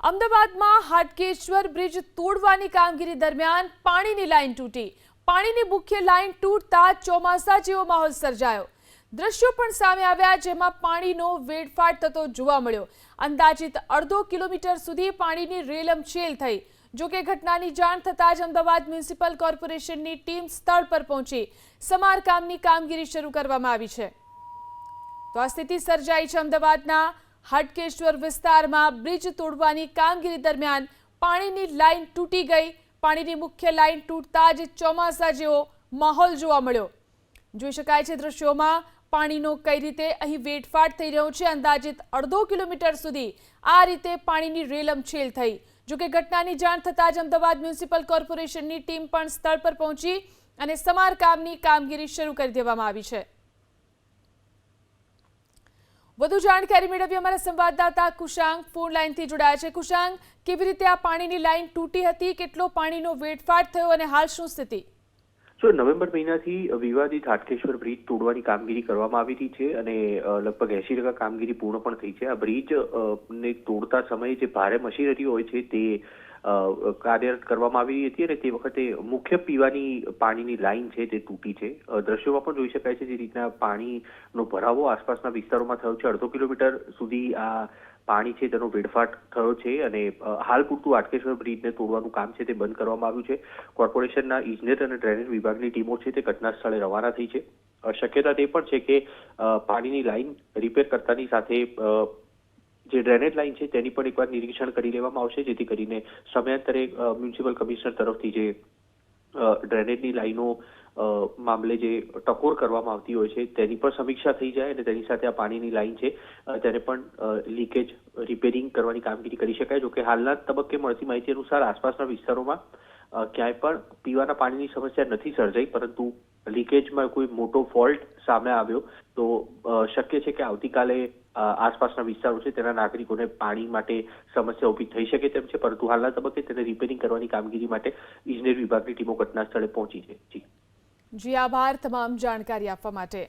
અમદાવાદમાં હાટકેશ્વર બ્રિજ તોડવાની કામગીરી દરમિયાન પાણીની લાઇન તૂટી. પાણીની મુખ્ય લાઇન તૂટતા ચોમાસા જેવો માહોલ સર્જાયો. દ્રશ્યો પણ સામે આવ્યા, જેમાં પાણીનો વેડફાટ થતો જોવા મળ્યો. અંદાજિત અડધો કિલોમીટર સુધી પાણીની રેલમછેલ થઈ. જોકે ઘટનાની જાણ થતાં જ અમદાવાદ મ્યુનિસિપલ કોર્પોરેશનની ટીમ સ્થળ પર પહોંચી સમારકામની કામગીરી શરૂ કરવામાં આવી છે. તો આ સ્થિતિ સર્જાઈ છે અમદાવાદના હાટકેશ્વર વિસ્તારમાં. બ્રિજ તોડવાની કામગીરી દરમિયાન પાણીની લાઇન તૂટી ગઈ. પાણીની મુખ્ય લાઇન તૂટતા જ ચોમાસા જેવો માહોલ જોવા મળ્યો. જોઈ શકાય છે દ્રશ્યોમાં પાણીનો કઈ રીતે અહીં વેડફાટ થઈ રહ્યો છે. અંદાજિત અડધો કિલોમીટર સુધી આ રીતે પાણીની રેલમછેલ થઈ. જોકે ઘટનાની જાણ થતાં જ અમદાવાદ મ્યુનિસિપલ કોર્પોરેશનની ટીમ પણ સ્થળ પર પહોંચી અને સમારકામની કામગીરી શરૂ કરી દેવામાં આવી છે. વધુ જાણકારી મેળવી અમારા સંવાદદાતા કુશાંગ ફોન લાઈનથી જોડાયા છે. કુશાંગ, કેવી રીતે આ પાણીની લાઈન તૂટી હતી, કેટલો પાણીનો વેડફાટ થયો અને હાલ શું સ્થિતિ? નવેમ્બર મહિનાથી વિવાદિત હાટકેશ્વર બ્રિજ તોડવાની કામગીરી કરવામાં આવી રહી છે અને લગભગ 80% કામગીરી પૂર્ણ પણ થઈ છે. આ બ્રિજ ને તોડતા સમયે જે ભારે મશીનરી હોય છે તે કાર્યરત કરવામાં આવી હતી અને તે વખતે મુખ્ય પીવાની પાણીની લાઇન છે તે તૂટી છે. દ્રશ્યોમાં પણ જોઈ શકાય છે જે રીતના પાણીનો ભરાવો આસપાસના વિસ્તારોમાં થયો છે. અડધો કિલોમીટર સુધી આ પાણી છે તેનો વેડફાટ થયો છે અને હાલ પૂરતું હાટકેશ્વર બ્રિજને તોડવાનું કામ છે તે બંધ કરવામાં આવ્યું છે. કોર્પોરેશનના ઇજનેર અને ડ્રેનેજ વિભાગની ટીમો છે તે ઘટના સ્થળે રવાના થઈ છે. શક્યતા તે પણ છે કે પાણીની લાઇન રિપેર કરતાની સાથે જે ડ્રેનેજ લાઇન છે તેની પણ એકવાર નિરીક્ષણ કરી લેવામાં આવશે, જેથી કરીને સમયાંતરે મ્યુનિસિપલ કમિશનર તરફથી જે ડ્રેનેજની લાઇનો મામલે જે ટકોર કરવામાં આવતી હોય છે તેની પણ સમીક્ષા થઈ જાય અને તેની સાથે આ પાણીની લાઇન છે તેને પણ લીકેજ રિપેરિંગ કરવાની કામગીરી કરી શકાય. જોકે હાલના તબક્કે મળતી માહિતી અનુસાર આસપાસના વિસ્તારોમાં ક્યાંય પણ પીવાના પાણીની સમસ્યા નથી સર્જાઈ, પરંતુ લીકેજમાં કોઈ મોટો ફોલ્ટ સામે આવ્યો તો શક્ય છે કે આવતીકાલે આસપાસના વિસ્તારો છે તેના નાગરિકોને પાણી માટે સમસ્યા ઊભી થઈ શકે તેમ છે. પરંતુ હાલના તબક્કે તેને રિપેરિંગ કરવાની કામગીરી માટે ઇજનેર વિભાગની ટીમો ઘટના સ્થળે પહોંચી છે. જી આભાર તમામ જાણકારી આપવા માટે.